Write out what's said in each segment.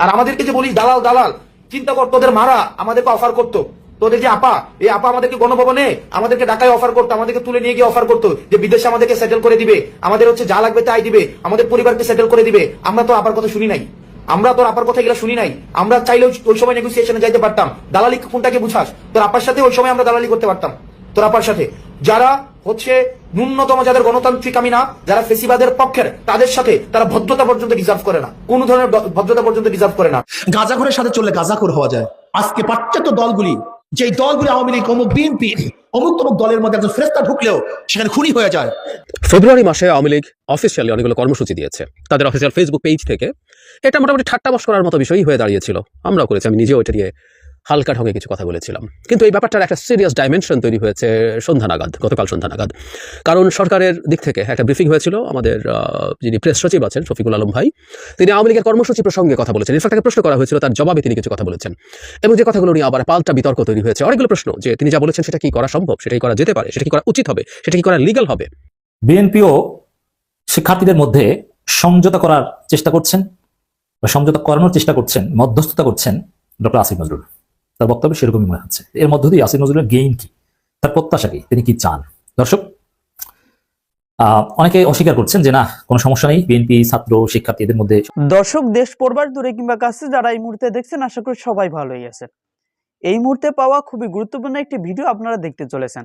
আর আমাদেরকে যে বলিস দালাল দালাল, চিন্তা কর তোদের মারা আমাদেরকে অফার করতো, তোদের যে আপা, এই আপা আমাদেরকে গণভবনে আমাদেরকে ঢাকায় অফার করতো, আমাদেরকে তুলে নিয়ে গিয়ে অফার করতো যে বিদেশে আমাদেরকে সেটেল করে দিবে, আমাদের হচ্ছে যা লাগবে তাই দিবে, আমাদের পরিবারকে সেটেল করে দিবে। আমরা তো আপার কথা শুনি নাই, আমরা তোর আপার কথা এগুলো শুনি নাই। আমরা চাইলেও ওই সময় নেগোসিয়েশনে যাইতে পারতাম। দালালি কোনটাকে বুঝাস? তোর আপার সাথে ওই সময় আমরা দালালি করতে পারতাম, তোর আপার সাথে। যারা হচ্ছে ন্যূনতম, যাদের গণতান্ত্রিক আমি না, যারা ফেসিবাদের পক্ষের, তাদের সাথে তারা ভদ্রতা পর্যন্ত ডিজার্ভ করে না, কোন ধরনের ভদ্রতা পর্যন্ত ডিজার্ভ করে না। গাঁজাখোরের সাথে চললে গাঁজাখোর হওয়া যায়। আজকে পাশ্চাত্য দলগুলি, যে দলগুলি আওয়ামী লীগ, অমুক বিএনপি, অমুক তমুক দলের মধ্যে একজন ফেরেশতা ঢুকলেও সেখানে খুনি হয়ে যায়। ফেব্রুয়ারি মাসে আওয়ামী লীগ অফিসিয়ালি অনেকগুলো কর্মসূচি দিয়েছে তাদের অফিসিয়াল ফেসবুক পেজ থেকে। এটা মোটামুটি ঠাট্টা করার মতো বিষয়ই হয়ে দাঁড়িয়েছিল। আমরাও করেছি, আমি নিজেও এটা নিয়ে হালকা ঢঙে কিছু কথা বলেছিলাম। কিন্তু এই ব্যাপারটার একটা সিরিয়াস ডাইমেনশন তৈরি হয়েছে সন্ধ্যা নাগাদ, গতকাল সন্ধ্যা নাগাদ। কারণ সরকারের দিক থেকে একটা ব্রিফিং হয়েছিল, আমাদের যিনি প্রেস সচিব আছেন শফিকুল আলম ভাই, তিনি আওয়ামী লীগের কর্মসূচি প্রসঙ্গে কথা বলেছেন। ইনফ্যাক্ট তাকে প্রশ্ন করা হয়েছিল, তার জবাবে তিনি কিছু কথা বলেছেন, এবং যে কথাগুলো নিয়ে আবার পাল্টা বিতর্ক তৈরি হয়েছে। অনেকগুলো প্রশ্ন যে তিনি যা বলেছেন সেটা কি করা সম্ভব, সেটা কি করা যেতে পারে, সেটা কি করা উচিত হবে, সেটা কি করা লিগ্যাল হবে। বিএনপিও শিক্ষার্থীদের মধ্যে সমঝোতা করার চেষ্টা করছেন বা সমঝোতা করানোর চেষ্টা করছেন, মধ্যস্থতা করছেন ডক্টর আসিফ নজরুল। তার বক্তব্য সেরকমই মনে হচ্ছে। এর মধ্য দিয়ে আসিফ নজরুলের গেইন কি, তার প্রত্যাশা কি, তিনি কি চান? দর্শক, অনেকে অস্বীকার করছেন যে না, কোনো সমস্যা নেই, বিএনপি ছাত্র শিক্ষার্থী এদের মধ্যে। দর্শক, দেশ পড়বার দূরে কিংবা কাছে যারা এই মুহূর্তে দেখছেন, আশা করি সবাই ভালোই আছেন। এই মুহূর্তে পাওয়া খুবই গুরুত্বপূর্ণ একটি ভিডিও আপনারা দেখতে চলেছেন।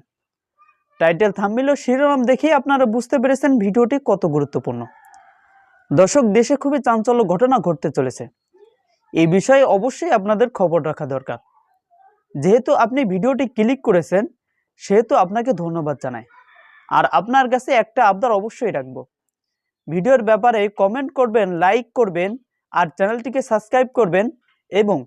টাইটেল, থাম্বনেল ও শিরোনাম দেখেই আপনারা বুঝতে পেরেছেন ভিডিওটি কত গুরুত্বপূর্ণ। দর্শক, দেশে খুবই চাঞ্চল্য ঘটনা ঘটতে চলেছে। এই বিষয়ে অবশ্যই আপনাদের খবর রাখা দরকার। যেহেতু আপনি ভিডিওটি ক্লিক করেছেন, সেহেতু আপনাকে ধন্যবাদ জানাই। আর আপনার কাছে একটা আবদার অবশ্যই রাখবো, ভিডিওর ব্যাপারে কমেন্ট করবেন, লাইক করবেন, আর চ্যানেলটিকে সাবস্ক্রাইব করবেন, এবং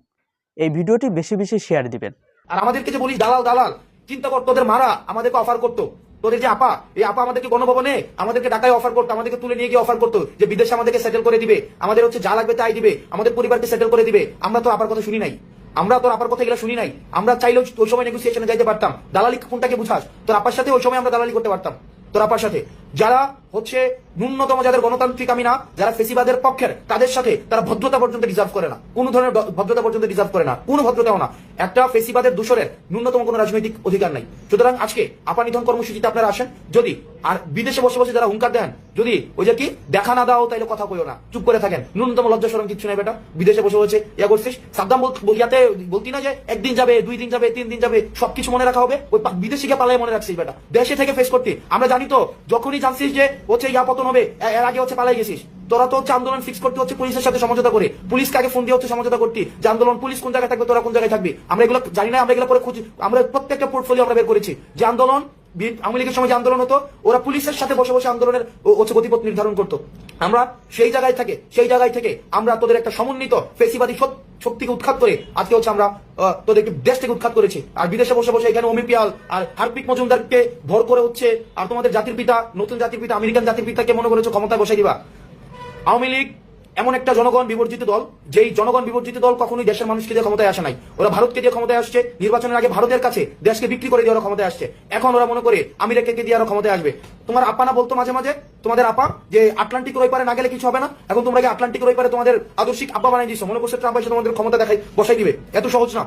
এই ভিডিওটি বেশি বেশি শেয়ার দিবেন। আর আমাদেরকে যে বলিস দালাল দালাল, চিন্তা কর তোদের মারা আমাদেরকে অফার করতো, তোদের যে আপা, এই আপা আমাদেরকে গণভবনে আমাদেরকে ঢাকায় অফার করতো, আমাদেরকে তুলে নিয়ে গিয়ে অফার করতো যে বিদেশে আমাদেরকে সেটেল করে দিবে, আমাদের হচ্ছে যা লাগবে তাই দিবে, আমাদের পরিবারকে সেটেল করে দিবে। আমরা তো আপার কথা শুনি নাই, আমরা তোর আপার কথা এগুলো শুনি নাই। আমরা চাইলেও ওই সময় নেগোসিয়েশনে যাইতে পারতাম। দালালি কোনটাকে বুঝাস? তোর আপার সাথে ওই সময় আমরা দালালি করতে পারতাম, তোর আপার সাথে। যারা হচ্ছে ন্যূনতম, যাদের গণতান্ত্রিক আমি না, যারা ফেসিবাদের পক্ষের, তাদের সাথে তারা ভদ্রতা পর্যন্ত ডিজার্ভ করে না, কোন ধরনের ভদ্রতা পর্যন্ত ডিজার্ভ করে না, কোনো ভদ্রতাও না। একটা ফেসিবাদের দূষরের ন্যূনতম কোনো রাজনৈতিক অধিকার নাই। সুতরাং আজকে আপা নিধন কর্মসূচিতে আপনারা আসেন, যদি আর বিদেশে বসে বসে যারা হুঙ্কার দেন, যদি ওই যে কি দেখা না দাও তাইলে কথা কইও না, চুপ করে থাকেন। ন্যূনতম লজ্জা শরম কিচ্ছু নাই বেটা, বিদেশে বসে বসে ইয়া করছিস। সাদ্দাম ইয়াতে বলতি না যে একদিন যাবে, 2 দিন যাবে, 3 দিন যাবে, সবকিছু মনে রাখা হবে। ওই বিদেশে গিয়ে পালাই মনে রাখছিস বেটা, দেশে থেকে ফেস করতে। আমরা জানি তো, যখনই জানছিস যে হচ্ছে ইয়া পতন হবে, এর আগে হচ্ছে পালাই গেছিস। তোরা তো হচ্ছে আন্দোলন ফিক্স করতে হচ্ছে পুলিশের সাথে সমঝোতা করে, পুলিশকে আগে ফোন দিয়ে হচ্ছে সমঝোতা করতে যে আন্দোলন, পুলিশ কোন জায়গায় থাকবে, তোরা কোন জায়গায় থাকবি। আমরা এগুলো জানি না, আমরা এগুলো করে খুঁজি। আমরা প্রত্যেকটা পোর্টফোলিও আমরা বের করেছি যে আন্দোলন, আওয়ামী লীগের সময় যে আন্দোলন হতো, ওরা পুলিশের সাথে বসে বসে আন্দোলনের হচ্ছে গতিপথ নির্ধারণ করতো। আমরা সেই জায়গায় থেকে আমরা তোদের একটা সমন্বিত ফেসিবাদী শক্তিকে উৎখাত করে আজকে হচ্ছে আমরা তোদেরকে দেশ থেকে উৎখাত করেছি। আর বিদেশে বসে বসে এখানে অমিপিয়াল আর হার্পিক মজুমদারকে ভর করে হচ্ছে, আর তোমাদের জাতির পিতা, নতুন জাতির পিতা, আমেরিকান জাতির পিতাকে মনে করেছো ক্ষমতায় বসাই দিবা। আওয়ামী লীগ এমন একটা জনগণ বিবর্জিত দল, যেই জনগণ বিবর্জিত দল কখনোই দেশের মানুষকে দিয়ে ক্ষমতায় আসে নাই। ওরা ভারতকে দিয়ে ক্ষমতায় আসছে, নির্বাচনের আগে ভারতের কাছে দেশকে বিক্রি করে দিয়ে ওরা ক্ষমতায় আসছে। এখন ওরা মনে করে আমেরিকাকে দিয়ে আরো ক্ষমতায় আসবে। তোমার আপা না বলতো মাঝে মাঝে, তোমাদের আপা, যে আটলান্টিক ওই পারে না গেলে কিছু হবে না। এখন তোমরা কি আটলান্টিক ওই পারে তোমাদের আদর্শিক আব্বা বানাই দিচ্ছ, মনে করছো ট্রাম্প এসে তোমাদের ক্ষমতা দেখাই বসাই দিবে। এত সহজ না।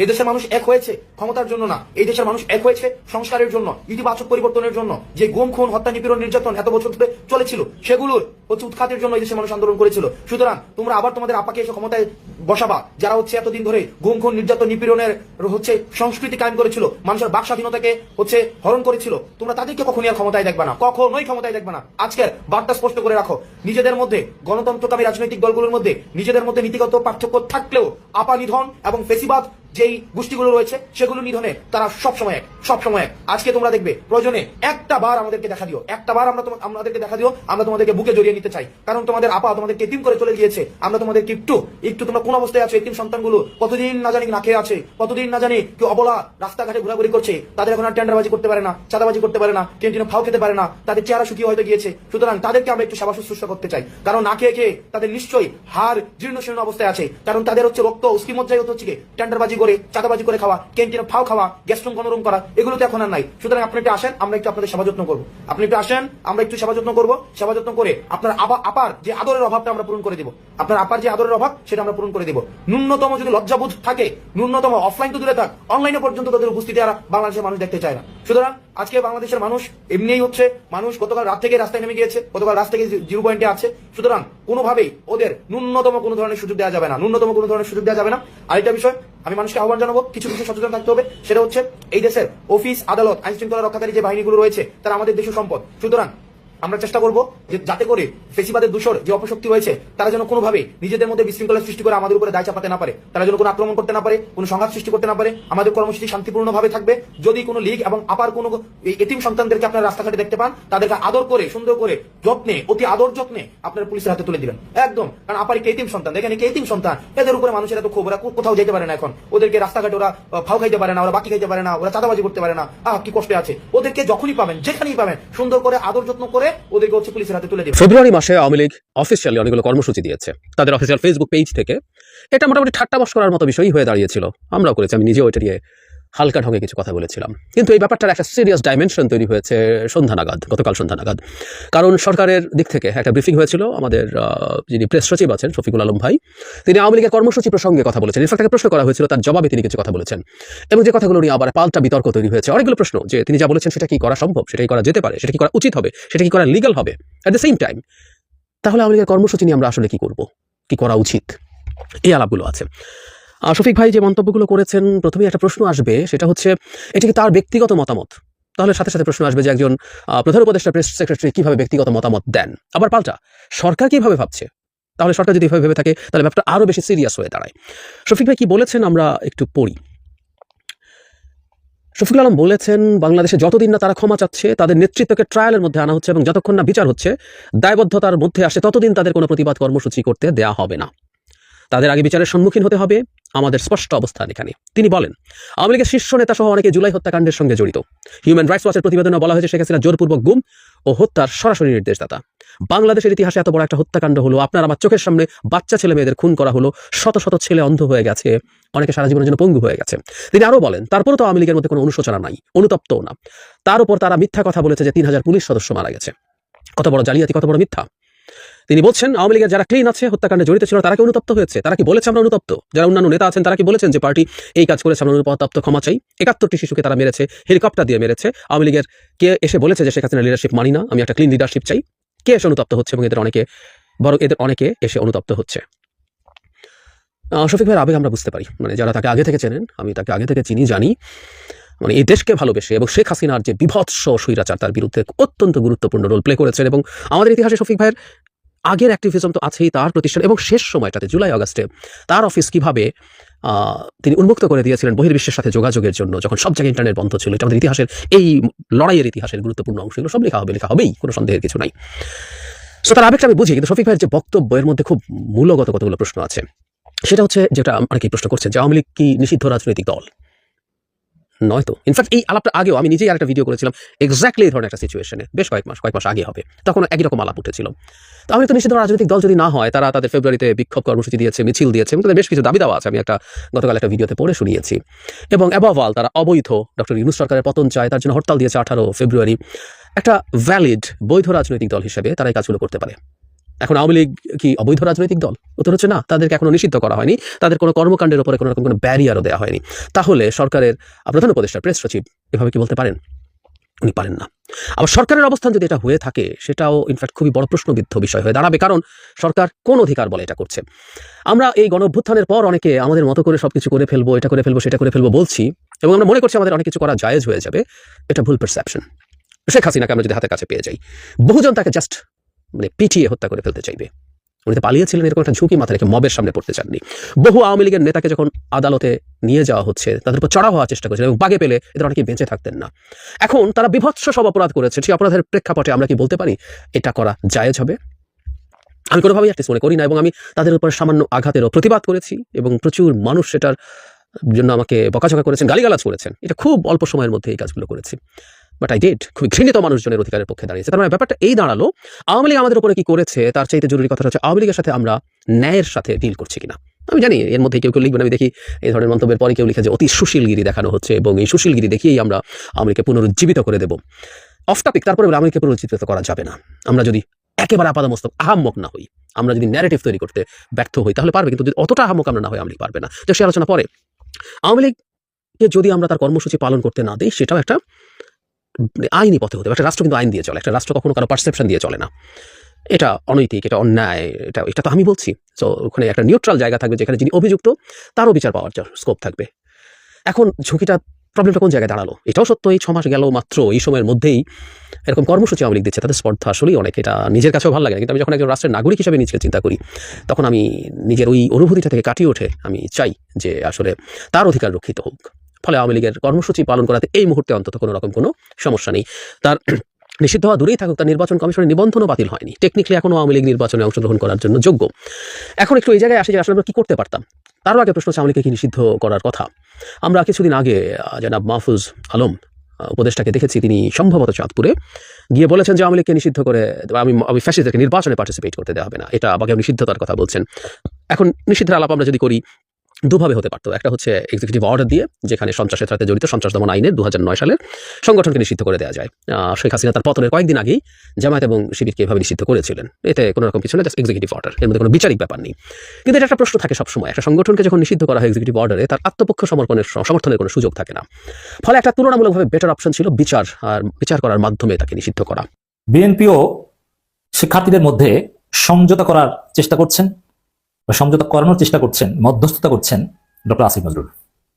এই দেশের মানুষ এক হয়েছে ক্ষমতার জন্য না, এই দেশের মানুষ এক হয়েছে সংস্কারের জন্য, ইতিবাচক পরিবর্তনের জন্য। যে গুম খুন, হত্যা, নিপীড়ন, নির্যাতন এত বছর ধরে চলেছিল, সেগুলোর হচ্ছে উৎখাতের জন্য এই দেশের মানুষ আন্দোলন করেছিল। সুতরাং তোমরা আবার তোমাদের আপাকে এসে ক্ষমতায় বসাবা, যারা হচ্ছে এতদিন ধরে গুম খুন, নির্যাতন, নিপীড়নের হচ্ছে সংস্কৃতি কায়েম করেছিল, মানুষের বাক স্বাধীনতাকে হচ্ছে হরণ করেছিল। তোমরা তাদেরকে কখনই আর ক্ষমতায় দেখবে না, কখনোই ক্ষমতায় দেখবে না। আজকের বার্তা স্পষ্ট করে রাখো, নিজেদের মধ্যে গণতন্ত্রকামী রাজনৈতিক দলগুলোর মধ্যে নিজেদের মধ্যে নীতিগত পার্থক্য থাকলেও আপা নিধন এবং ফেসিবাদ যেই গোষ্ঠীগুলো রয়েছে সেগুলো নিধনে তারা সবসময় এক। আজকে তোমরা দেখবে, প্রয়োজনে একটা বার আমাদেরকে দেখা দিও, একটা বার আমাদেরকে দেখা দিও, আমরা তোমাদেরকে বুকে জড়িয়ে নিতে চাই। কারণ তোমাদের আপা তোমাদেরকে এতিম করে চলে গিয়েছে। আমরা তোমাদেরকে একটু তোমরা কোন অবস্থায় আছো, এতিম সন্তানগুলো কতদিন না জানি না খেয়ে আছে, কতদিন না জানি কেউ অবলা রাস্তাঘাটে ঘোরাঘুরি করছে। তাদের এখন আর টেন্ডারবাজি করতে পারে না, চাঁদাবাজি করতে পারে না, ক্যান্টিনে ফাও খেতে পারে না, তাদের চেহারা শুকিয়ে হয়তো গিয়েছে। সুতরাং তাদেরকে আমরা একটু সেবা শুশ্রূষা করতে চাই। কারণ না খেয়ে খেয়ে তাদের নিশ্চয়ই হাড় জীর্ণশীর্ণ অবস্থায় আছে। কারণ তাদের হচ্ছে রক্ত অস্থিমজ্জায় হচ্ছে কি টেন্ডারবাজি করে, চাঁদাবাজি করে খাওয়া, ক্যান্টিনে ফাও খাওয়া, গ্যাস্ট্রুম গণরুম করা, এগুলো তো এখন আর নাই। সুতরাং আপনি একটু আসেন, আমরা একটু আপনাদের সেবা যত্ন করবো। আপনি একটু আসেন, আমরা একটু সেবা যত্ন করবো। সেবা যত্ন করে আপনার আপার যে আদরের অভাবটা আমরা পূরণ করে দিব। আপনার আপার যে আদরের অভাব সেটা আমরা পূরণ করে দিব। ন্যূনতম যদি লজ্জাবোধ থাকে, ন্যূনতম অফলাইন তো দূরে থাক, অনলাইনে পর্যন্ত তাদের উপস্থিতি আর বাংলাদেশের মানুষ দেখতে চায় না। সুতরাং আজকে বাংলাদেশের মানুষ এমনিই হচ্ছে, মানুষ গতকাল রাত থেকে রাস্তায় নেমে গিয়েছে, গতকাল রাত থেকে 0 পয়েন্টে আছে। সুতরাং কোনোভাবেই ওদের ন্যূনতম কোনো ধরনের সুযোগ দেওয়া যাবে না, ন্যূনতম কোনো ধরনের সুযোগ দেওয়া যাবে না। আরেকটা বিষয় আমি মানুষকে আহ্বান জানাবো, কিছু বিষয়ে সচেতন থাকতে হবে। সেটা হচ্ছে এই দেশের অফিস আদালত আইন শৃঙ্খলা রক্ষাকারী যে বাহিনীগুলো রয়েছে তারা আমাদের দেশের সম্পদ। সুতরাং আমরা চেষ্টা করবো যে যাতে করে ফেসিবাদের দূষর যে অপশক্তি রয়েছে তারা যেন কোনোভাবে নিজেদের মধ্যে বিশৃঙ্খলা সৃষ্টি করে আমাদের উপরে দায় চাপাতে না পারে, তারা যেন কোনো আক্রমণ করতে না পারে, কোনো সংঘাত সৃষ্টি করতে না পারে। আমাদের কর্মসূচি শান্তিপূর্ণভাবে থাকবে। যদি কোনো লীগ এবং আপার কোনো এতিম সন্তানদেরকে আপনারা রাস্তাঘাটে দেখতে পান, তাদেরকে আদর করে সুন্দর করে যত্নে, অতি আদর যত্নে আপনারা পুলিশের হাতে তুলে দিবেন একদম। কারণ আপার কে এতিম সন্তান, দেখেন কে এতিম সন্তান, এদের উপরে মানুষের এত ক্ষোভ, ওরা কোথাও যেতে পারে না। এখন ওদেরকে রাস্তাঘাটে ওরা ফাও খাইতে পারে না, ওরা বাকি খাইতে পারে না, ওরা চাঁদাবাজি করতে পারে না, কি কষ্টে আছে। ওদেরকে যখনই পাবেন, যেখানেই পাবেন, সুন্দর করে আদর যত্ন করে ওদেরকে হচ্ছে পুলিশের হাতে তুলে দিবেন। ফেব্রুয়ারি মাসে আওয়ামী লীগ অফিসিয়ালি অনেকগুলো কর্মসূচি দিয়েছে তাদের অফিসিয়াল ফেসবুক পেজ থেকে। এটা মোটামুটি ঠাট্টা মশকরার মতো বিষয়ই হয়ে দাঁড়িয়েছিল, আমরাও করেছি, আমি নিজেও এটা নিয়ে হালকা ঢঙে কিছু কথা বলেছিলাম। কিন্তু এই ব্যাপারটার একটা সিরিয়াস ডাইমেনশন তৈরি হয়েছে সন্ধ্যা নাগাদ, গতকাল সন্ধ্যা নাগাদ। কারণ সরকারের দিক থেকে একটা ব্রিফিং হয়েছিল, আমাদের যিনি প্রেস সচিব আছেন শফিকুল আলম ভাই, তিনি আওয়ামী লীগের কর্মসূচি প্রসঙ্গে কথা বলেছেন। ইনফ্যাক্ট তাকে প্রশ্ন করা হয়েছিল, তার জবাবে তিনি কিছু কথা বলেছেন এবং যে কথাগুলো নিয়ে আবার পাল্টা বিতর্ক তৈরি হয়েছে। অনেকগুলো প্রশ্ন যে তিনি যা বলেছেন সেটা কি করা সম্ভব, সেটা কি করা যেতে পারে, সেটা কি করা উচিত হবে, সেটা কি করা লিগ্যাল হবে অ্যাট দ্য সেম টাইম। তাহলে আওয়ামী লীগের কর্মসূচি নিয়ে আমরা আসলে কি করব, কি করা উচিত, এই আলাপগুলো আছে। শফিক ভাই যে মন্তব্যগুলো করেছেন, প্রথমেই একটা প্রশ্ন আসবে, সেটা হচ্ছে এটা কি তার ব্যক্তিগত মতামত? তাহলে সাথে সাথে প্রশ্ন আসবে যে একজন প্রধান উপদেষ্টা প্রেস সেক্রেটারি কিভাবে ব্যক্তিগত মতামত দেন। আবার পাল্টা সরকার কিভাবে ভাবছে, তাহলে সরকার যদি এভাবে ভেবে থাকে তাহলে ব্যাপারটা আরো বেশি সিরিয়াস হয়ে দাঁড়ায়। শফিক ভাই কি বলেছেন আমরা একটু পড়ি। শফিকুল আলম বলেছেন, বাংলাদেশে যতদিন না তারা ক্ষমা চাচ্ছে, তাদের নেতৃত্বকে ট্রায়ালের মধ্যে আনা হচ্ছে এবং যতক্ষণ না বিচার হচ্ছে, দায়বদ্ধতার মধ্যে আসে, ততদিন তাদের কোনো প্রতিবাদ কর্মসূচি করতে দেয়া হবে না। তাদের আগে বিচারের সম্মুখীন হতে হবে, আমাদের স্পষ্ট অবস্থান এখানে। তিনি বলেন, আওয়ামী লীগের শীর্ষ নেতা সহ অনেকে জুলাই হত্যাকাণ্ডের সঙ্গে জড়িত। হিউম্যান রাইটস ওয়াচের প্রতিবেদনে বলা হয়েছে শেখ হাসিনা জোরপূর্বক গুম ও হত্যার সরাসরি নির্দেশদাতা। বাংলাদেশের ইতিহাসে এত বড় একটা হত্যাকাণ্ড হলো, আপনার আমার চোখের সামনে বাচ্চা ছেলে মেয়েদের খুন করা হলো, শত শত ছেলে অন্ধ হয়ে গেছে, অনেকে সারা জীবনের জন্য পঙ্গু হয়ে গেছে। তিনি আরো বলেন, তারপরও তো আওয়ামী লীগের মধ্যে কোনো অনুশোচনা নাই, অনুতপ্তও না। তার উপর তারা মিথ্যা কথা বলেছে যে 3000 পুলিশ সদস্য মারা গেছে। কত বড় জালিয়াতি, কত বড় মিথ্যা। তিনি বলছেন, আওয়ামী লীগের যারা ক্লিন আছে, হত্যাকাণ্ডে জড়িত ছিল, তারা কি অনুতপ্ত হয়েছে? তারা কি বলেছে আমরা অনুতপ্ত? যারা অন্যান্য নেতা আছেন তারা কি বলেছেন যে পার্টি এই কাজ করেছে, আমরা অনুতপ্ত, ক্ষমা চাই? 71টি শিশুকে তারা মেরেছে, হেলিকপ্টার দিয়ে মেরেছে। আওয়ামী লীগের কে এসে বলেছে যে শেখ হাসিনার লিডারশিপ মানি না, আমি একটা ক্লিন লিডারশিপ চাই? কে এসে অনুতপ্ত হচ্ছে? এবং এদের অনেকে এসে অনুতপ্ত হচ্ছে। শফিক ভাইয়ের আবেগ আমরা বুঝতে পারি, মানে যারা তাকে আগে থেকে চেনেন, আমি তাকে আগে থেকে চিনি, জানি, মানে এই দেশকে ভালোবেসে এবং শেখ হাসিনার যে বিভৎস স্বৈরাচার তার বিরুদ্ধে অত্যন্ত গুরুত্বপূর্ণ রোল প্লে করেছেন। এবং আমাদের ইতিহাসে শফিক ভাইয়ের আগের অ্যাক্টিভিজম তো আছেই, তার প্রতিষ্ঠান এবং শেষ সময়টাতে জুলাই আগস্টে তার অফিস কিভাবে তিনি উন্মুক্ত করে দিয়েছিলেন বহির্বিশ্বের সাথে যোগাযোগের জন্য, যখন সব জায়গায় ইন্টারনেট বন্ধ ছিল। এটা আমাদের ইতিহাসের, এই লড়াইয়ের ইতিহাসের গুরুত্বপূর্ণ অংশ, এগুলো সব লেখা হবেই, কোনো সন্দেহের কিছু নাই। সো তার আবেগটা আমি বুঝি, কিন্তু শফিক ভাইয়ের যে বক্তব্যের মধ্যে খুব মূলগত কতগুলো প্রশ্ন আছে। সেটা হচ্ছে, যেটা অনেকেই প্রশ্ন করছেন, যে আওয়ামী লীগ কি নিষিদ্ধ রাজনৈতিক দল? নয়তো। ইনফ্যাক্ট এই আলাপটা আগেও আমি নিজেই আরেকটা ভিডিও করেছিলাম এক্স্যাক্টলি এই ধরনের একটা সিচুয়েশনে, বেশ কয়েক মাস আগে হবে, তখন একই রকম আলাপ উঠেছিল। তো আমি তো নিষিদ্ধ রাজনৈতিক দল যদি না হয়, তারা তাদের ফেব্রুয়ারিতে বিক্ষোভ কর্মসূচি দিয়েছে, মিছিল দিয়েছে, এবং তাদের বেশ কিছু দাবি দেওয়া আছে, আমি গতকাল একটা ভিডিওতে পড়ে শুনিয়েছি। এবং অ্যাবভ অল তারা অবৈধ ডক্টর ইউনূস সরকারের পতন চায়, তার জন্য হরতাল দিয়েছে 18 ফেব্রুয়ারি। একটা ভ্যালিড বৈধ রাজনৈতিক দল হিসেবে তারা এই কাজগুলো করতে পারে। এখন আওয়ামী লীগ কি অবৈধ রাজনৈতিক দল? উত্তর হচ্ছে না, তাদেরকে এখনো নিষিদ্ধ করা হয়নি, তাদের কোনো কর্মকাণ্ডের উপরে কোনো রকম কোনো ব্যারিয়ারও দেওয়া হয়নি। তাহলে সরকারের প্রধান উপদেষ্টা প্রেস সচিব এভাবে কি বলতে পারেন? উনি পারেন না। আবার সরকারের অবস্থান যদি এটা হয়ে থাকে, সেটাও ইনফ্যাক্ট খুবই বড় প্রশ্নবিদ্ধ বিষয় হয়ে দাঁড়াবে, কারণ সরকার কোন অধিকার বলে এটা করছে? আমরা এই গণঅভ্যুত্থানের পর অনেকে আমাদের মতো করে সবকিছু করে ফেলবো, এটা করে ফেলবো, সেটা করে ফেলবো বলছি, এবং আমরা মনে করছি আমাদের অনেক কিছু করা জায়েজ হয়ে যাবে। এটা ভুল পারসেপশন। শেখ হাসিনাকে আমরা যদি হাতের কাছে পেয়ে যাই, বহুজন তাকে জাস্ট পিটিয়ে হত্যা করে ফেলতে চাইবে। উনি তো পালিয়েছিলেন, এরকম একটা ঝুঁকি মাথা রেখে মবের সামনে পড়তে চাননি। বহু আওয়ামী লীগের নেতাকে যখন আদালতে নিয়ে যাওয়া হচ্ছে, তাদের উপর চড়া হওয়ার চেষ্টা করেছেন এবং বাগে পেলে এদের অনেকে বেঁচে থাকতেন না। এখন তারা বিভৎস সব অপরাধ করেছে, সেই অপরাধের প্রেক্ষাপটে আমরা কি বলতে পারি এটা করা জায়েজ হবে? আমি কোনোভাবেই অ্যাটলিস্ট মনে করি না, এবং আমি তাদের উপর সামান্য আঘাতেরও প্রতিবাদ করেছি, এবং প্রচুর মানুষ সেটার জন্য আমাকে বকাঝকা করেছেন, গালিগালাজ করেছেন। এটা খুব অল্প সময়ের মধ্যে এই কাজগুলো করেছি, বাট আই ডিড। খুবই ঘৃণিত মানুষজনের অধিকারের পক্ষে দাঁড়িয়েছে। তার মানে ব্যাপারটা এই দাঁড়ালো, আওয়ামী লীগ আমাদের উপরে কি করেছে তার চাইতে জরুরি কথা হচ্ছে আওয়ামী লীগের সাথে আমরা ন্যায়ের সাথে ডিল করছি কিনা। আমি জানি এর মধ্যে কেউ কেউ লিখবেন, আমি দেখি এই ধরনের মন্তব্যের পরে কেউ লিখে যে অতি সুশীলগিরি দেখানো হচ্ছে এবং এই সুশীলগিরি দেখিয়েই আমরা আওয়ামীকে পুনরুজ্জীবিত করে দেব। অফ টপিক, তারপরে বলে আওয়ামীকে পুনরুজ্জীবিত করা যাবে না। আমরা যদি একেবারে আপাদমস্তক আহাম্মক না হই, আমরা যদি ন্যারেটিভ তৈরি করতে ব্যর্থ হই তাহলে পারবে, কিন্তু যদি অতটা আহাম্মক আমরা না হই আওয়ামী লীগ পারবে না। তো সে আলোচনা পরে। আওয়ামী লীগকে যদি আমরা তার কর্মসূচি পালন করতে না দিই, সেটাও একটা আইনি পথে হতে হবে। একটা রাষ্ট্র কিন্তু আইন দিয়ে চলে, একটা রাষ্ট্র কখনো কারো পারসেপশন দিয়ে চলে না। এটা অনৈতিক, এটা অন্যায়, এটা তো আমি বলছি। তো ওখানে একটা নিউট্রাল জায়গা থাকবে যেখানে যিনি অভিযুক্ত তারও বিচার পাওয়ার স্কোপ থাকবে। এখন ঝুঁকিটা, প্রবলেমটা কোন জায়গায় দাঁড়ালো? এটাও সত্য, এই 6 মাস গেল মাত্র, এই সময়ের মধ্যেই এরকম কর্মসূচি আওয়ামী লীগ দিচ্ছে, তাদের স্পর্ধা আসলেই অনেক। এটা নিজের কাছেও ভালো লাগে না, কিন্তু আমি যখন একজন রাষ্ট্রের নাগরিক হিসেবে নিজেকে চিন্তা করি, তখন আমি নিজের ওই অনুভূতিটা থেকে কাটিয়ে ওঠে আমি চাই যে আসলে তার অধিকার রক্ষিত হোক। ফলে আওয়ামী লীগের কর্মসূচি পালন করাতে এই মুহূর্তে অন্তত কোনো রকম কোনো সমস্যা নেই। তার নিষিদ্ধ হওয়া দূরেই থাকুক, তার নির্বাচন কমিশনের নিবন্ধনও বাতিল হয়নি, টেকনিক্যালি এখনো আওয়ামী লীগ নির্বাচনে অংশগ্রহণ করার জন্য যোগ্য। এখন একটু এই জায়গায় আসি যে আসলে আমরা কি করতে পারতাম। তারও আগে প্রশ্ন হচ্ছে আওয়ামী লীগকে কি নিষিদ্ধ করার কথা। আমরা কিছুদিন আগে জনাব মাহফুজ আলম উপদেষ্টাকে দেখেছি, তিনি সম্ভবত চাঁদপুরে গিয়ে বলেছেন যে আওয়ামী লীগকে নিষিদ্ধ করে আমি ফ্যাসিস্টদেরকে নির্বাচনে পার্টিসিপেট করতে দেওয়া হবে না, এটা আবার নিষিদ্ধতার কথা বলছেন। এখন নিষিদ্ধের আলাপ আমরা যদি করি, দুভাবে হতে পারতো। একটা হচ্ছে এক্সিকিউটিভ অর্ডার দিয়ে, যেখানে সন্ত্রাসের সাথে জড়িত সন্ত্রাস দমন আইনের 2009 সালের সংগঠনকে নিষিদ্ধ করে দেওয়া যায়। শেখ হাসিনা তার পতনের কয়েকদিন আগেই জামায়াত এবং শিবিরকে এভাবে নিষিদ্ধ করেছিলেন। এতে কোনো রকম কিছু না, জাস্ট এক্সিকিউটিভ অর্ডার, এর মধ্যে কোনো বিচারিক ব্যাপার নেই। কিন্তু এটা একটা প্রশ্ন থাকে সবসময়, একটা সংগঠনকে যখন নিষিদ্ধ করা হয় এক্সিকিউটিভ অর্ডারে, তার আত্মপক্ষ সমর্থনের কোনো সুযোগ থাকে না। ফলে একটা তুলনামূলকভাবে বেটার অপশন ছিল বিচার করার মাধ্যমে তাকে নিষিদ্ধ করা। বিএনপিও শিক্ষার্থীদের মধ্যে সমঝোতা করার চেষ্টা করছেন বা সমঝোতা করানোর চেষ্টা করছেন, মধ্যস্থতা করছেন ডক্টর আসিফ নজরুল।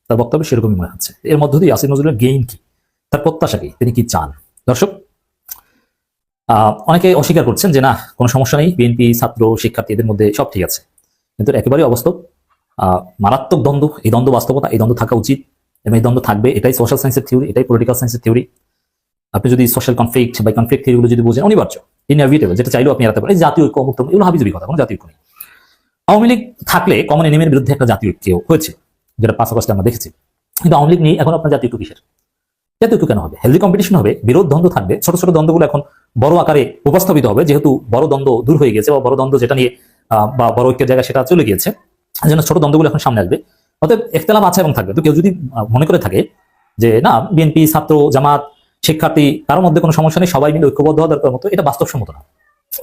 তার বক্তব্য সেরকমই মনে হচ্ছে। এর মধ্য দিয়ে আসিফ নজরুলের গেইন কি, তার প্রত্যাশা কি, তিনি কি চান? দর্শক, অনেকে অস্বীকার করছেন যে না, কোনো সমস্যা নেই, বিএনপি ছাত্র শিক্ষার্থীদের মধ্যে সব ঠিক আছে। কিন্তু একেবারেই অবাস্তব, মারাত্মক দ্বন্দ্ব, এই দ্বন্দ্ব বাস্তবতা, এই দ্বন্দ্ব থাকা উচিত এবং এই দ্বন্দ্ব থাকবে। এটাই সোশ্যাল সায়েন্সের থিওরি, এটাই পলিটিক্যাল সায়েন্সের থিওরি। আপনি যদি সোশ্যাল কনফ্লিক্ট বা কনফ্লিক্ট থিওরিগুলো যদি বোঝেন, অনিবার্য, ইনএভিটেবল, যেটা চাইলেও আপনি এড়াতে পারেন। জাতীয় ঐক্য, মুক্ত, এগুলো হাবিজাবি কথা, কোনো জাতীয় ঐক্য নেই। আওয়ামী লীগ থাকলে কমন এনিমির বিরুদ্ধে একটা জাতীয় ঐক্য হয়েছে, যেটা 5 আগস্টে আমরা দেখেছি। কিন্তু আওয়ামী লীগ নেই, এখন আপনার জাতীয় ঐক্য কিসের? জাতীয় ঐক্য কেন হবে? হেলদি কম্পিটিশন হবে, বিরোধ দ্বন্দ্ব থাকবে, ছোট ছোট দ্বন্দ্বগুলো এখন বড় আকারে উপস্থাপিত হবে, যেহেতু বড় দ্বন্দ্ব দূর হয়ে গেছে বা বড় দ্বন্দ্ব যেটা নিয়ে বা বড় ঐক্যের জায়গা সেটা চলে গিয়েছে, এই জন্য ছোট দ্বন্দ্বগুলো এখন সামনে আসবে। অতএব ইখতিলাফ আছে এবং থাকবে। তো কেউ যদি মনে করে থাকে যে না, বিএনপি ছাত্র জামাত শিক্ষার্থী কারোর মধ্যে কোনো সমস্যা নেই, সবাই মিলে ঐক্যবদ্ধ হওয়া দরকার মতো, এটা বাস্তবসম্মত না।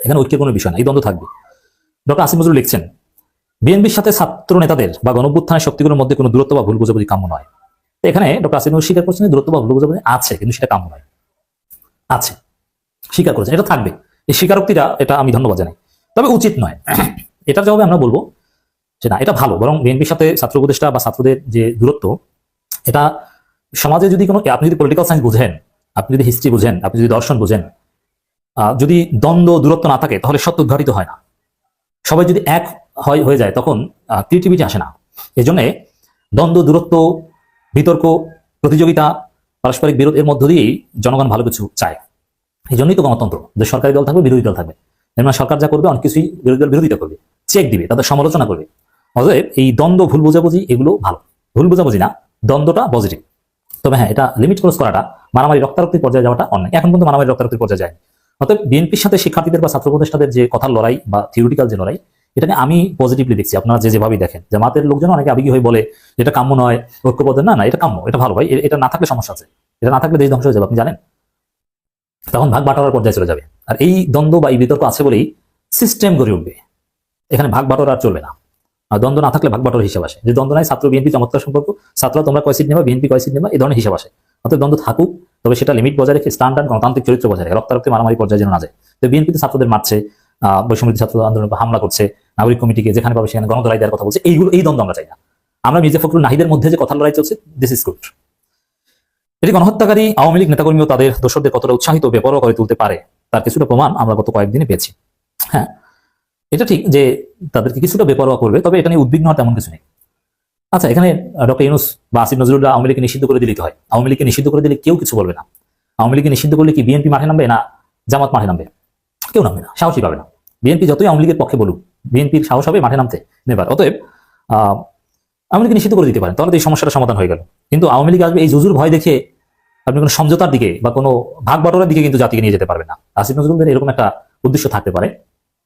এখানে ঐক্যের কোনো বিষয় না, এই দ্বন্দ্ব থাকবে। ডক্টর আসিফ নজরুল লিখছেন, বিএনপির সাথে ছাত্র নেতাদের বা গণঅভ্যুত্থানের শক্তিগুলোর মধ্যে কোনো দূরত্ব বা ভুল বোঝাবুঝি কাম্য নয়। তো এখানে ডক্টর আসিফ নজরুল স্বীকার করছেন দূরত্ব বা ভুল বোঝাবুঝি আছে, কিন্তু সেটা কাম্য নয়। আছে, স্বীকার করেছেন, এটা থাকবে। এই স্বীকারোক্তিটা, এটা আমি ধন্যবাদ জানাই, তবে উচিত নয়। এটার জবাবে আমরা বলবো যে না, এটা ভালো। বরং বিএনপির সাথে ছাত্র উপদেষ্টা বা ছাত্রদের যে দূরত্ব, এটা সমাজে যদি কোনো, আপনি যদি পলিটিক্যাল সায়েন্স বুঝেন, আপনি যদি হিস্ট্রি বুঝেন, আপনি যদি দর্শন বুঝেন, যদি দ্বন্দ্ব দূরত্ব না থাকে তাহলে সত্য উদ্ঘাটিত হয় না। সবাই যদি এক হয়ে যায় তখন ক্রিয়েটিভিটি আসে না। এই জন্যে দ্বন্দ্ব, দূরত্ব, বিতর্ক, প্রতিযোগিতা, পারস্পরিক বিরোধ, এর মধ্য দিয়েই জনগণ ভালো কিছু চায়। এই জন্যই তো গণতন্ত্র, যে সরকারি দল থাকবে, বিরোধী দল থাকবে। এর মানে সরকার যা করবে অনেক কিছুই বিরোধী দল বিরোধিতা করবে, চেক দিবে, তাদের সমালোচনা করবে। অতএব এই দ্বন্দ্ব, ভুল বোঝাবুঝি, এগুলো ভালো। ভুল বোঝাবুঝি না, দ্বন্দ্বটা পজিটিভ। তবে হ্যাঁ, এটা লিমিট ক্রস করাটা, মারামারি রক্তারক্তির পর্যায়ে যাওয়াটা অন্যায়। এখন পর্যন্ত মারামারি রক্তারক্তির পর্যায়ে যায়। অতএব বিএনপির সাথে শিক্ষার্থীদের বা ছাত্র উপদেষ্টাদের যে কথার লড়াই বা থিওরিটিক্যাল যে লড়াই, এটাকে আমি পজিটিভলি দেখছি। আপনারা যেভাবেই দেখেন, জামাতের লোকজন অনেকে আবেগী হয়ে বলে এটা কাম্য নয়, ঐক্যবদ্ধ না, এটা কাম্য, এটা ভালো ভাই। এটা না থাকলে সমস্যা আছে, এটা না থাকলে দেশ ধ্বংস হয়ে যাবে, আপনি জানেন। তখন ভাগ বাটোয়ারার পর্যায়ে চলে যাবে। আর এই দ্বন্দ্ব বা এই বিতর্ক আছে বলেই সিস্টেম গড়ে উঠবে। এখানে ভাগ বাটোয়ারা আর চলবে না। আর দ্বন্দ্ব না থাকলে ভাগ বাটোয়ার হিসাব আসে, যে দ্বন্দ্ব নাই, ছাত্র বিএনপি চমৎকার সম্পর্ক, ছাত্ররা তোমরা কয় সিট নেবা, বিএনপি কয় সিট নেবা, এই ধরনের হিসাব আসে। অর্থাৎ দ্বন্দ্ব থাকুক, তবে সেটা লিমিট বজায় রেখে স্ট্যান্ডার্ড গণতান্ত্রিক চরিত্র বজায় রেখে, রক্তারক্তি মারামারি পর্যায়ে যেন না যায়। তো বিএনপি ছাত্রদের মারছে, বৈষম্য ছাত্র আন্দোলন হামলা করছে, নাগরিক কমিটিকে যেখানে পাবে সেখানে গণধলাই দেওয়ার কথা বলছে। এই দ্বন্দ্ব আমরা চাই না। আমরা মির্জা ফখরুল নাহিদের মধ্যে যে কথা লড়াই চলছে, দিস ইজ গুড। এটি গণহত্যাকারী আওয়ামী লীগ নেতাকর্মীও তাদের দোষরদের কতটা উৎসাহিত বেপরোয়া করে তুলতে পারে, তার কিছুটা প্রমাণ আমরা গত কয়েকদিনে পেয়েছি। হ্যাঁ, এটা ঠিক যে তাদেরকে কিছুটা বেপরোয়া করবে, তবে এটা নিয়ে উদ্বিগ্ন হওয়ার তেমন কিছু নেই। আচ্ছা, এখানে ডক্টর ইউনূস বা আসিফ নজরুল্লাহ আওয়ামী লীগকে নিষিদ্ধ করে দিলে কি হয়? আওয়ামী লীগকে নিষিদ্ধ করে দিলে কেউ কিছু বলবে না। আওয়ামী লীগকে নিষিদ্ধ করলে কি বিএনপি মাঠে নামবে, না জামাত মাঠে নামবে? কেউ নামবে না, সাহসী পাবে না। বিএনপি যতই আওয়ামী লীগের পক্ষে বলুক, বিএনপির সাহস হবে মাঠে নামতে নেবার। অতএব আওয়ামী লীগকে নিষিদ্ধ করে দিতে পারেন, তাহলে এই সমস্যাটা সমাধান হয়ে গেল। কিন্তু আওয়ামী লীগ আসবে এই জুজুর ভয় দেখে, আপনি কোনো সমঝোতার দিকে বা কোনো ভাগ বাটোয়ারার দিকে কিন্তু জাতিকে নিয়ে যেতে পারবেন না। আসিফ নজরুলদের এরকম একটা উদ্দেশ্য থাকতে পারে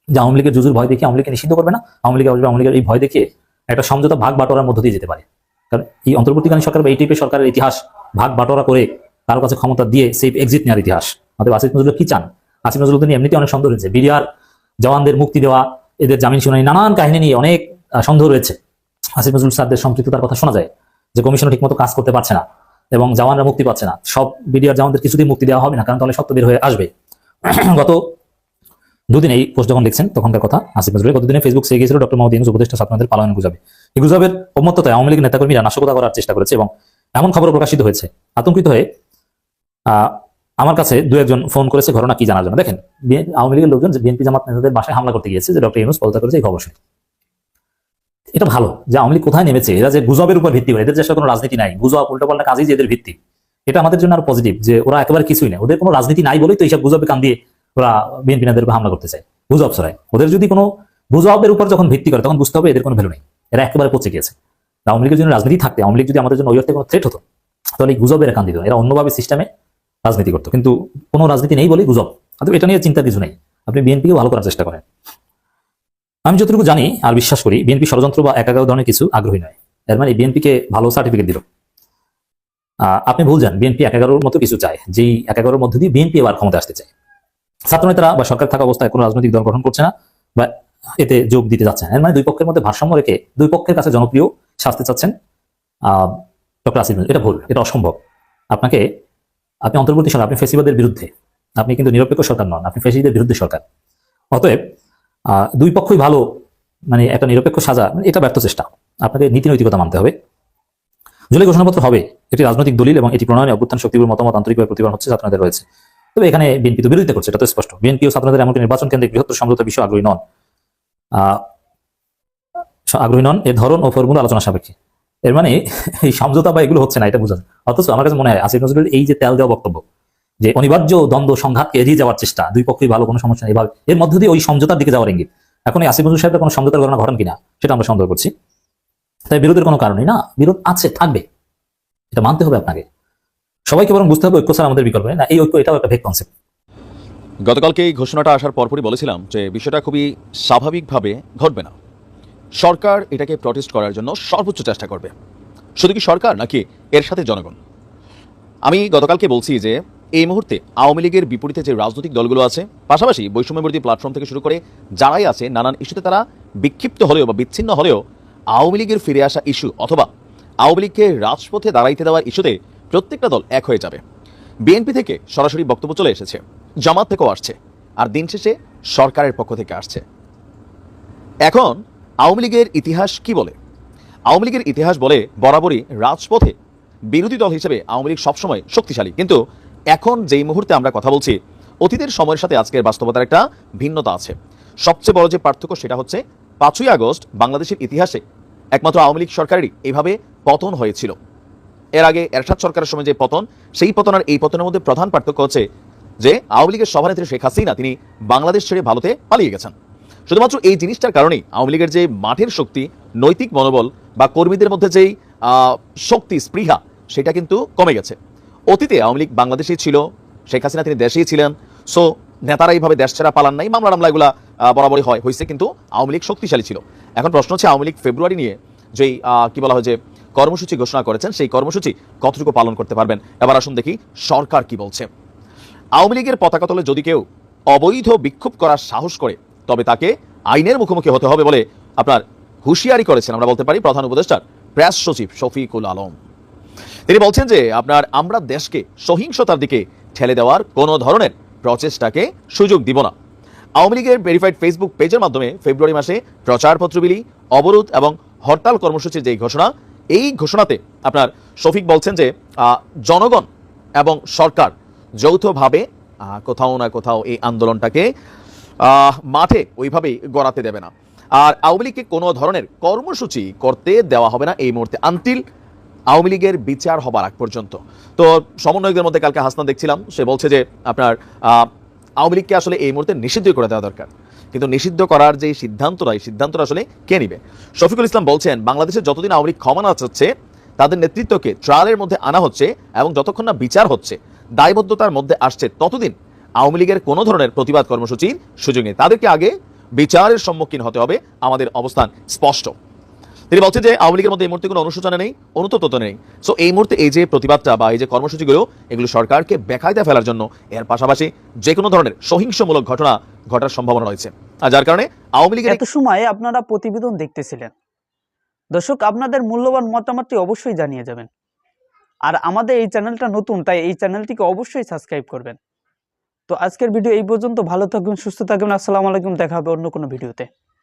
যে আওয়ামী লীগের জুজুর ভয় দেখে আওয়ামী লীগকে নিষিদ্ধ করবে না, আওয়ামী লীগ আসবে, আওয়ামী লীগের এই ভয় দেখে একটা সমঝোতা ভাগ বাটোয়ারার মধ্য দিয়ে যেতে পারে। কারণ এই অন্তর্বর্তীকালীন সরকার বা এই টাইপের সরকারের ইতিহাস ভাগ বাটোয়ারা করে কারো কাছে ক্ষমতা দিয়ে সেফ এক্সিট নেওয়ার ইতিহাস। অতএব আসিফ নজরুল কি চান? আসিফ নজরুল নিয়ে এমনিতে অনেক সন্দেহ রয়েছে, বিডিআর জওয়ানদের মুক্তি দেওয়া, এদের জামিন শুনানি, নানান কাহিনী নিয়ে অনেক সন্দেহ রয়েছে। আসিফ নজরুল স্যারদের সম্পৃক্ততার কথা শোনা যায়, যে কমিশন ঠিকমতো কাজ করতে পারছে না এবং জওয়ানরা মুক্তি পাচ্ছে না। সব বিডিআর জওয়ানদের কিছুতেই মুক্তি দেওয়া হবে না, কারণ তাহলে সত্য বের হয়ে আসবে। গত দুদিন এই পোস্ট যখন লিখছেন তখনকার কথা আসিফ নজরুল, গতদিনে ফেসবুক সে গিয়েছিল ডক্টর মোহাম্মদ ইউনূস উপদেষ্টা ছাত্রদের পালায়ন গুজবে। এই গুজবের অমত্যতায় আওয়ামী লীগের নেতাকর্মীরা নাশকতা করার চেষ্টা করেছে এবং এমন খবর প্রকাশিত হয়েছে। আতঙ্কিত হয়ে আমার কাছে দু একজন ফোন করেছে ঘটনা কি জানার জন্য। দেখেন, আওয়ামী লীগের লোকজন যে বিএনপি জামাত নেতাদের বাসায় হামলা করতে গিয়েছে, যে ডক্টর ইউনূস পদত্যাগ করেছে, এই খবর শুনে এটা ভালো যে আওয়ামী লীগ কোথায় নেমেছে। এরা যে গুজবের উপর ভিত্তি করে, এদের যে কোনো রাজনীতি নাই, গুজব উল্টোপাল্টা কাজেই যে এদের ভিত্তি, এটা আমাদের জন্য আরো পজিটিভ যে ওরা একেবারে কিছুই নেই, ওদের কোনো রাজনীতি নাই বলেই তো এইসব গুজবে কান দিয়ে ওরা বিএনপি নেতাদের উপর হামলা করতে চায়, গুজব ছড়ায়। ওদের যদি কোনো গুজবের উপর যখন ভিত্তি করে তখন বুঝতে হবে এদের কোনো ভ্যালু নেই, এরা একেবারে পচে গিয়েছে। আওয়ামী লীগের জন্য রাজনীতি থাকতে, আওয়ামী লীগ যদি আমাদের জন্য ওই অর্থে কোনো থ্রেট হতো তাহলে এই গুজবের কান দিত, এরা অন্যভাবে সিস্টেমে রাজনীতি করতো, কিন্তু কোনো রাজনীতি নেই বলেই গুজব। অতএব এটা নিয়ে চিন্তার কিছু নেই, আপনি বিএনপিকে ভালো করার চেষ্টা করেন। আমি যতটুকু জানি আর বিশ্বাস করি, বিএনপি ষড়যন্ত্র বা একাগ্র ধরনের কিছু আগ্রহী নয়। এর মানে বিএনপিকে ভালো সার্টিফিকেট দিল। আপনি ভুল যান, বিএনপি 11-র মতো কিছু চায়, যেই 11-র মধ্যে দিয়ে বিএনপি এবার ক্ষমতা আসতে চায়। ছাত্রনেতারা বা সরকার থাকা অবস্থায় কোনো রাজনৈতিক দল গঠন করছে না বা এতে যোগ দিতে যাচ্ছে না। এর মানে দুই পক্ষের মধ্যে ভারসাম্য রেখে দুই পক্ষের কাছে জনপ্রিয় সাজতে চাচ্ছেন ডক্টর আসিফ নজরুল। এটা ভুল, এটা অসম্ভব। আপনি অন্তর্বর্তী সরকার, আপনি ফেসিবাদের বিরুদ্ধে, আপনি কিন্তু নিরপেক্ষ সরকার নন, আপনি ফেসিবাদের বিরুদ্ধে সরকার। অতএব দুই পক্ষই ভালো, মানে একটা নিরপেক্ষ সাজা, এটা ব্যর্থ চেষ্টা। আপনাকে নীতি নৈতিকতা মানতে হবে। জুলাই ঘোষণাপত্র হবে, এটি রাজনৈতিক দলিল এবং এটি প্রণয়নে অভ্যুত্থান শক্তির মতামত আন্তরিকভাবে প্রতিবাদ হচ্ছে, ছাত্রদের রয়েছে। তবে এখানে বিএনপি তো বিরোধিতা করছে, এটা তো স্পষ্ট। বিএনপি ও ছাত্রদের এমনকি নির্বাচন কেন্দ্রিক বৃহত্তর সমঝোতা বিষয়ে আগ্রহী নন, এর ধরন ও ফর্মুলা আলোচনা সাপেক্ষে। এর মানে এই সমঝোতা বা এগুলো হচ্ছে না, এটা বোঝা যায়। অথচ আমার কাছে মনে হয় আসিফ নজরুল এই যে তেল দেওয়া বক্তব্য, যে অনিবার্য দ্বন্দ্ব সংঘাতকে এড়িয়ে যাওয়ার চেষ্টা, দুই পক্ষই ভালো, কোনো সমস্যা নেই, এভাবে এর মধ্য দিয়ে ওই সমঝোতার দিকে যাওয়ার ইঙ্গিত। এখন এই আসিফ নজরুল সাহেবের কোনো সমঝোতার ঘটনা ঘটেন কিনা সেটা আমরা সন্দেহ করছি। তাই বিরোধের কোনো কারণই না, বিরোধ আছে, থাকবে, এটা মানতে হবে আপনাকে। সবাইকে বরং বুঝতে হবে ঐক্য ছাড়া আমাদের বিকল্প নেই। না, এই ঐক্য এটাও একটা ভেগ কনসেপ্ট। গতকালকে এই ঘোষণাটা আসার পরপরই বলেছিলাম যে বিষয়টা খুবই স্বাভাবিকভাবে ঘটবে না। সরকার এটাকে প্রটেস্ট করার জন্য সর্বোচ্চ চেষ্টা করবে। শুধু কি সরকার, নাকি এর সাথে জনগণ? আমি গতকালকে বলছি যে এই মুহূর্তে আওয়ামী লীগের বিপরীতে যে রাজনৈতিক দলগুলো আছে, পাশাপাশি বৈষম্যবিরোধী প্ল্যাটফর্ম থেকে শুরু করে যারাই আছে, নানান ইস্যুতে তারা বিক্ষিপ্ত হলেও বা বিচ্ছিন্ন হলেও আওয়ামী লীগের ফিরে আসা ইস্যু অথবা আওয়ামী লীগকে রাজপথে দাঁড়াইতে দেওয়ার ইস্যুতে প্রত্যেকটা দল এক হয়ে যাবে। বিএনপি থেকে সরাসরি বক্তব্য চলে এসেছে, জামাত থেকেও আসছে, আর দিন শেষে সরকারের পক্ষ থেকে আসছে। এখন আওয়ামী লীগের ইতিহাস কি বলে? আওয়ামী লীগের ইতিহাস বলে বরাবরই রাজপথে বিরোধী দল হিসেবে আওয়ামী লীগ সবসময় শক্তিশালী। কিন্তু এখন যেই মুহূর্তে আমরা কথা বলছি, অতীতের সময়ের সাথে আজকের বাস্তবতার একটা ভিন্নতা আছে। সবচেয়ে বড় যে পার্থক্য সেটা হচ্ছে 5ই আগস্ট বাংলাদেশের ইতিহাসে একমাত্র আওয়ামী লীগ সরকারেরই এইভাবে পতন হয়েছিল। এর আগে এরশাদ সরকারের সময় যে পতন, সেই পতন আর এই পতনের মধ্যে প্রধান পার্থক্য হচ্ছে যে আওয়ামী লীগের সভানেত্রী শেখ হাসিনা তিনি বাংলাদেশ ছেড়ে ভারতে পালিয়ে গেছেন। শুধুমাত্র এই জিনিসটার কারণেই আওয়ামী লীগের যে মাঠের শক্তি, নৈতিক মনোবল বা কর্মীদের মধ্যে যেই শক্তি, স্পৃহা, সেটা কিন্তু কমে গেছে। অতীতে আওয়ামী লীগ বাংলাদেশেই ছিল, শেখ হাসিনা তিনি দেশেই ছিলেন, সো নেতারা এইভাবে দেশ ছাড়া পালান নাই, মামলা এগুলা বরাবরই হয়েছে, কিন্তু আওয়ামী লীগ শক্তিশালী ছিল। এখন প্রশ্ন হচ্ছে আওয়ামী লীগ ফেব্রুয়ারি নিয়ে যেই কি বলা হয় যে কর্মসূচি ঘোষণা করেছেন, সেই কর্মসূচি কতটুকু পালন করতে পারবেন? এবার আসুন দেখি সরকার কি বলছে। আওয়ামী লীগের পতাকা তলে যদি কেউ অবৈধ বিক্ষোভ করার সাহস করে তবে তাকে আইনের মুখোমুখি হতে হবে বলে আপনার হুঁশিয়ারি করেছেন, আমরা বলতে পারি, প্রধান উপদেষ্টার প্রেস সচিব শফিকুল আলম। তিনি বলছেন যে আমরা দেশকে সহিংসতার দিকে ঠেলে দেওয়ার কোনো ধরনের প্রচেষ্টাকে সুযোগ দিব না। আওয়ামী লীগের ভেরিফাইড ফেসবুক পেজের মাধ্যমে ফেব্রুয়ারি মাসে প্রচারপত্র বিলি, অবরোধ এবং হরতাল কর্মসূচির যেই ঘোষণা, এই ঘোষণাতে আপনার শফিক বলছেন যে জনগণ এবং সরকার যৌথভাবে কোথাও না কোথাও এই আন্দোলনটাকে মাঠে ওইভাবেই গড়াতে দেবে না। আর আওয়ামী লীগকে কোনো ধরনের কর্মসূচি করতে দেওয়া হবে না এই মুহূর্তে, আনটিল আওয়ামী লীগের বিচার হবার আগ পর্যন্ত। তো সমন্বয়কদের মধ্যে কালকে হাসনা দেখছিলাম, সে বলছে যে আপনার আওয়ামী লীগকে আসলে এই মুহূর্তে নিষিদ্ধ করে দেওয়া দরকার, কিন্তু নিষিদ্ধ করার যে সিদ্ধান্তটা, এই সিদ্ধান্তটা আসলে কে নিবে? শফিকুল ইসলাম বলছেন বাংলাদেশে যতদিন আওয়ামী লীগ ক্ষমা না চাচ্ছে তাদের নেতৃত্বকে ট্রায়ালের মধ্যে আনা হচ্ছে এবং যতক্ষণ না বিচার হচ্ছে, দায়বদ্ধতার মধ্যে আসছে, ততদিন আওয়ামী লীগের কোনো ধরনের প্রতিবাদ কর্মসূচির সুযোগ নেই। তাদেরকে আগে বিচারের সম্মুখীন হতে হবে, আমাদের অবস্থান স্পষ্ট। তিনি বলছেন যে আওয়ামী লীগের মধ্যে এই মুহূর্তে কোনো অনুশোচনা নেই, অনুতপ্ত নেই। সো এই মুহূর্তে এই যে প্রতিবাদটা বা এই যে কর্মসূচিগুলো, এগুলো সরকারকে বেকায়দায় ফেলার জন্য, এর পাশাপাশি যে কোনো ধরনের সহিংসমূলক ঘটনা ঘটার সম্ভাবনা রয়েছে। আর যার কারণে আওয়ামী লীগের এত সময় আপনারা প্রতিবেদন দেখতেছিলেন। দর্শক, আপনাদের মূল্যবান মতামতটি অবশ্যই জানিয়ে যাবেন। আর আমাদের এই চ্যানেলটা নতুন, তাই এই চ্যানেলটিকে অবশ্যই সাবস্ক্রাইব করবেন। তো আজকের ভিডিও এই পর্যন্ত। ভালো থাকবেন, সুস্থ থাকবেন। আসসালামু আলাইকুম। দেখা হবে অন্য কোনো ভিডিওতে।